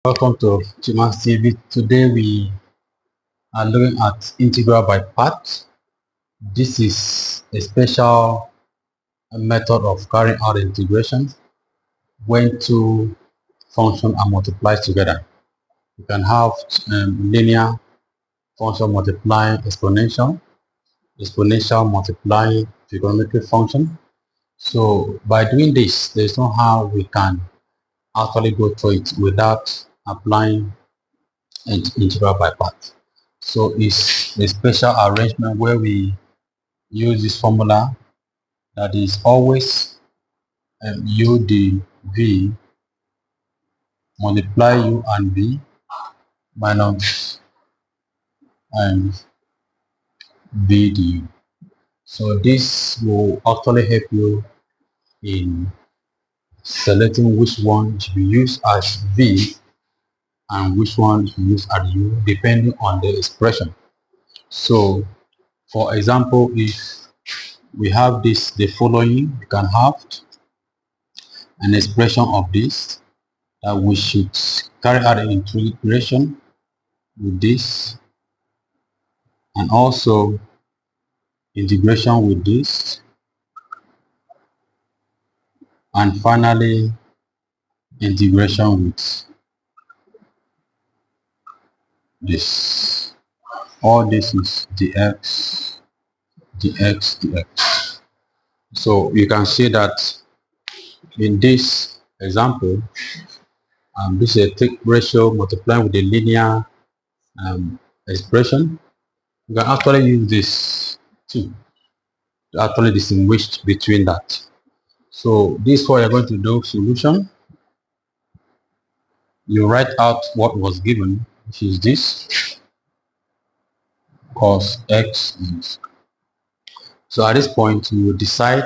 Welcome to Chimas TV. Today we are looking at integral by part. This is a special method of carrying out integration when two functions are multiplied together. You can have linear function multiplying exponential, exponential multiplying trigonometric function. So by doing this, there's no how we can actually go through it without applying integral by part. So it's a special arrangement where we use this formula that is always u dv multiply u and v minus v du. So this will actually help you in selecting which one should be used as v and which one should be used as u depending on the expression. So for example, if we have the following, we can have an expression of this that we should carry out an integration with this and also integration with this, and finally integration with this. All this is dx, dx, dx. So you can see that in this example, this is a thick ratio multiplied with a linear expression. You can actually use this too to actually distinguish between that. So this is what you're going to do. Solution, you write out what was given, which is this, cos x is. So at this point you will decide,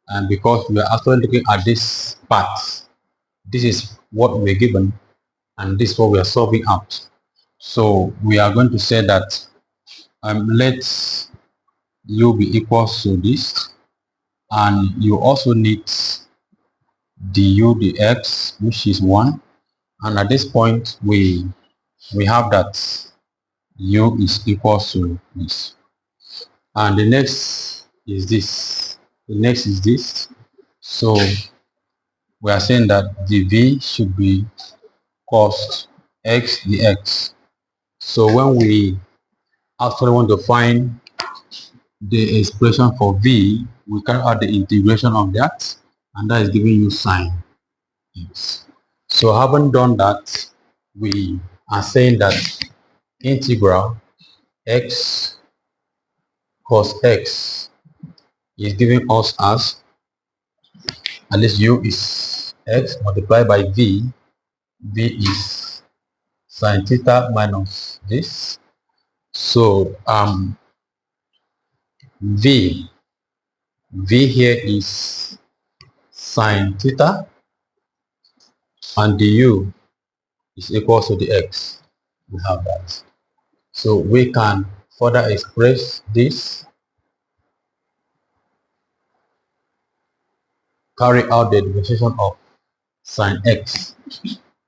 and because we are actually looking at this part, this is what we're given and this is what we are solving out. So we are going to say that let u be equals to this, and you also need du dx, which is 1, and at this point we have that u is equals to this, and the next is this, the next is this. So we are saying that the v should be cos x dx. So when we actually want to find the expression for v, we carry out the integration of that, and that is giving you sine x. So having done that, we are saying that integral x cos x is giving us as, at least u is x multiplied by v, v is sine theta minus this. So v here is sine theta, and du is equal to the x. We have that. So we can further express this, carry out the differentiation of sine x.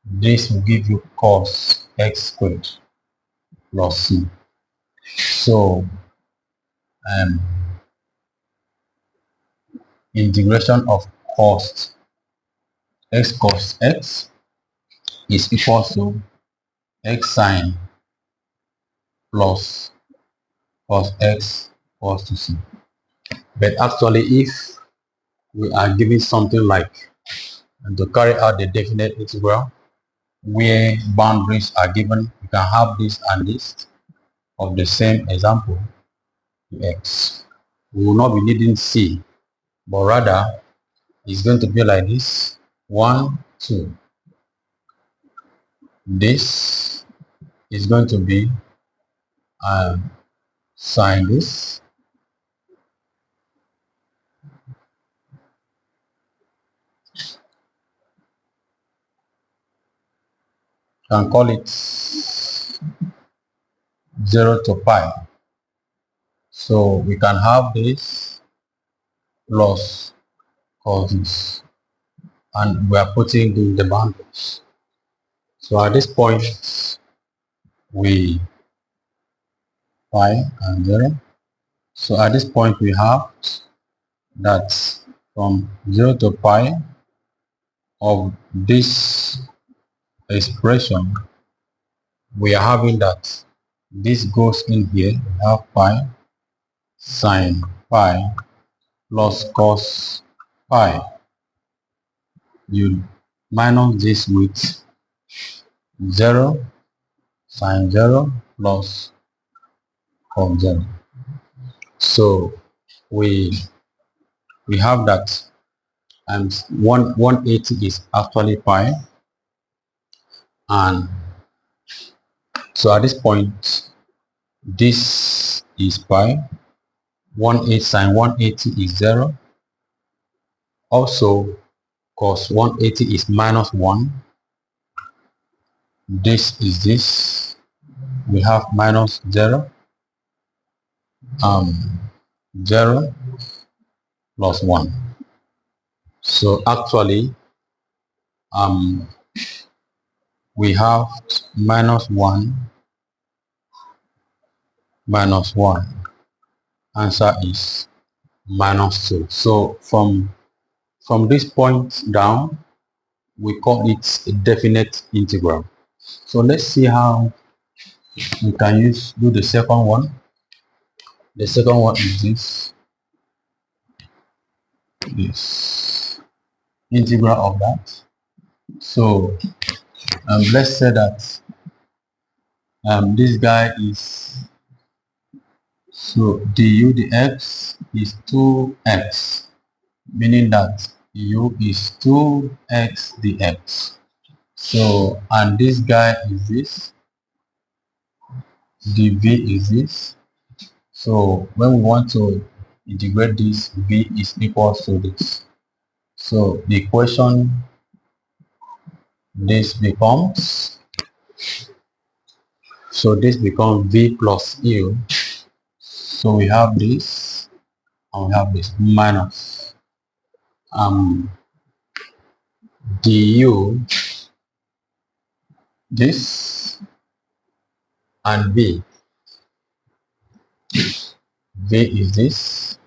This will give you cos x squared plus c. So integration of cos x is equal to x sine plus cos x equals to c. But actually, if we are given something like, and to carry out the definite integral where boundaries are given, you can have this and this of the same example x. We will not be needing c, but rather it's going to be like this: 1, 2. This is going to be sine this, can call it 0 to pi. So we can have this plus cos this, and we are putting in the boundaries. So at this point, we pi and 0. So at this point, we have that from 0 to pi of this expression, we are having that this goes in here. We have pi sine pi plus cos pi. You minus this with 0 sine 0 plus cos 0. So we have that, and 180 is actually pi, and so at this point this is pi. 180 sine 180 is 0. Also cos 180 is minus 1. This is this. We have minus 0, 0 plus 1. So actually we have minus 1 minus 1. Answer is minus 2. So from this point down, we call it a definite integral. So let's see how we can do the second one. The second one is this integral of that. So let's say that this guy is, so du dx is 2x, meaning that u is 2x dx. So, and this guy is this, dv is this. So when we want to integrate this, v is equal to this. So the equation, this becomes, so this becomes v plus u. So we have this and we have this minus du this and v is this.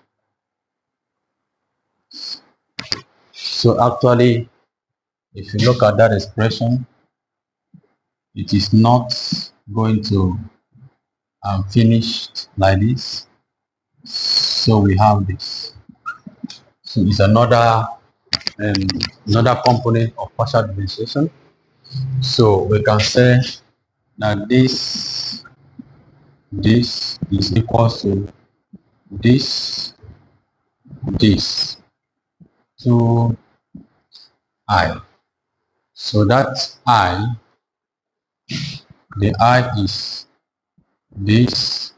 So actually, if you look at that expression, it is not going to finish like this. So we have this. So it's another component of partial differentiation. So we can say that this is equal to this 2i. So that I, the I is this,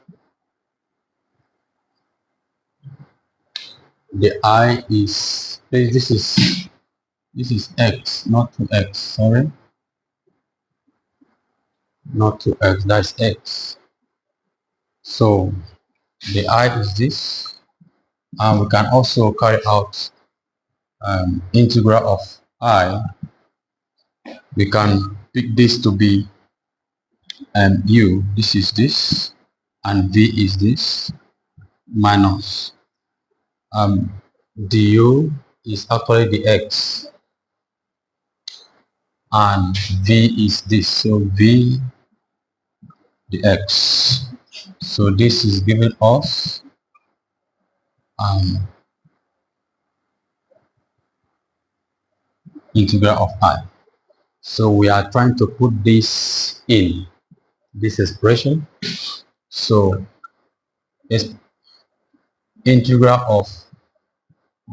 the I is this is x, not 2x, sorry, not 2x, that's x. So the I is this, and we can also carry out integral of I. We can pick this to be u, this is this, and v is this, minus du is actually the x, and v is this, so v the x. So this is giving us integral of I. So we are trying to put this in this expression. So it's integral of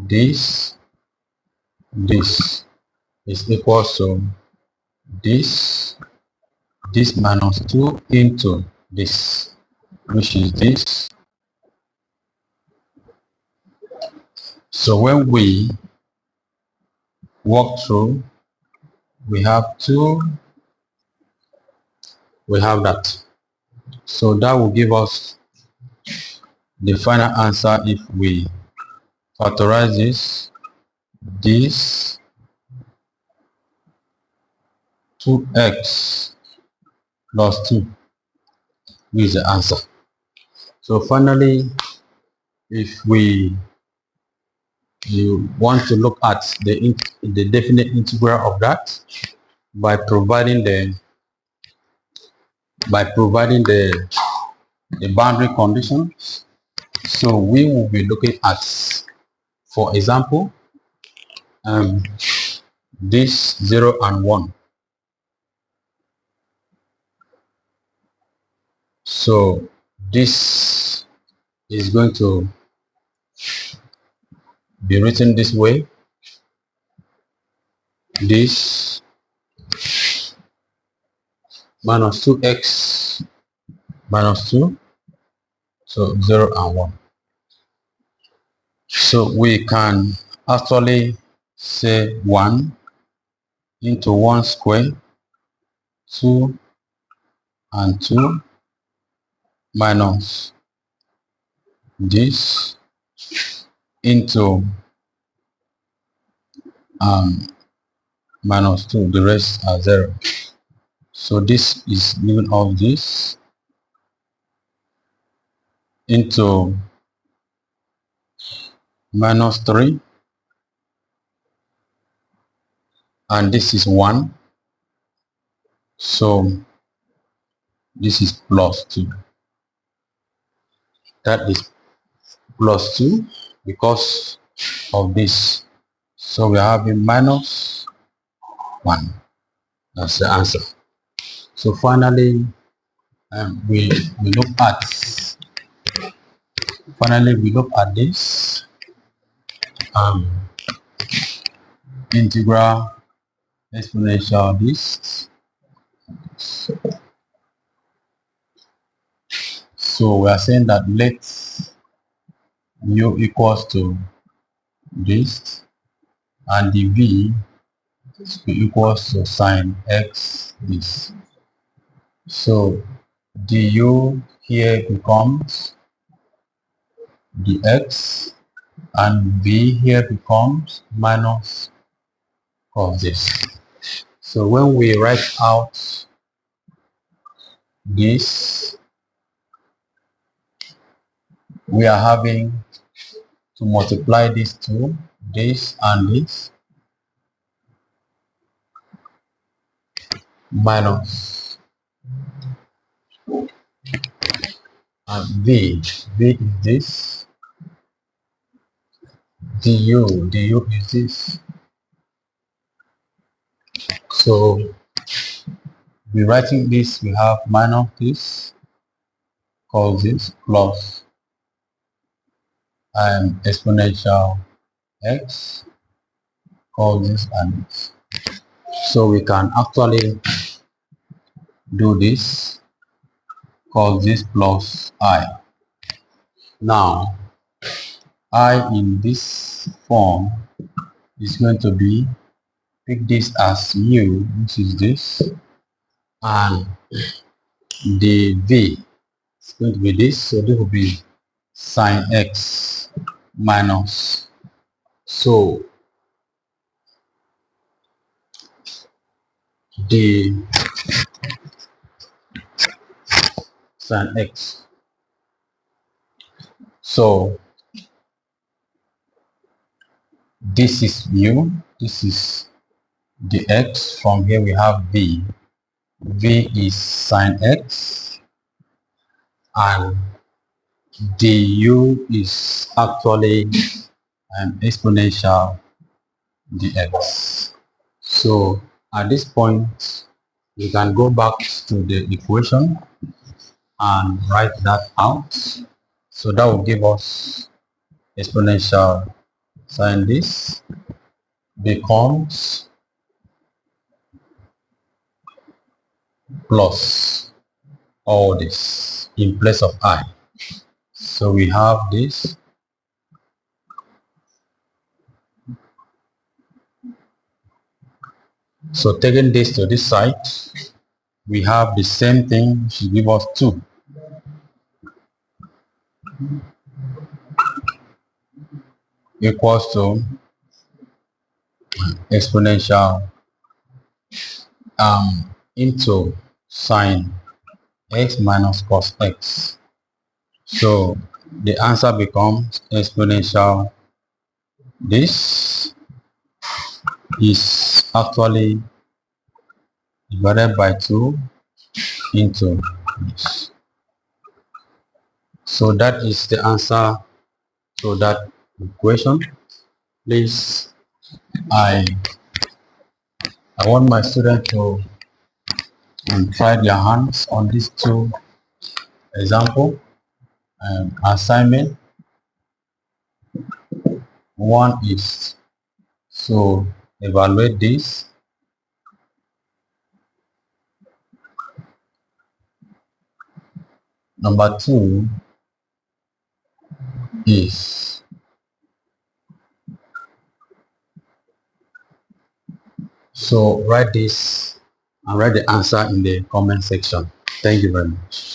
this is equal to this minus 2 into this, which is this. So when we walk through, we have that. So that will give us the final answer if we factorize this 2x plus 2 is the answer. So finally, if you want to look at the definite integral of that by providing the boundary conditions. So we will be looking at, for example, this 0 and 1. So this is going to be written this way. This minus 2x minus 2, so 0 and 1. So we can actually say 1 into 1 square, 2 and 2 minus this into minus 2, the rest are 0. So this is given of this into minus 3, and this is 1. So this is plus 2. That is plus 2 because of this. So we are having minus 1. That's the answer. So finally, we look at this integral exponential this. So we are saying that let u equals to this, and the v equals to sine x this. So du here becomes dx, and v here becomes minus of this. So when we write out this, we are having to multiply these two, this and this, minus, and v is this, du is this. So rewriting this, we have minus this, called this, plus exponential x, called this and this. So we can actually do this, call this plus I. Now I in this form is going to be, pick this as u, which is this, and the v is going to be this, so this will be sine x minus, so the sine x. So this is u, this is the x. From here we have v. V is sine x, and du is actually an exponential dx. So at this point, we can go back to the equation and write that out. So that will give us exponential sine this becomes plus all this in place of I. So we have this. So taking this to this side, we have the same thing, which give us 2 equals to exponential into sine x minus cos x. So the answer becomes exponential. This is actually divided by 2 into this. So that is the answer to that equation. Please, I I want my students to try their hands on these two example assignment. One is so evaluate this. Number two is so write this and write the answer in the comment section. Thank you very much.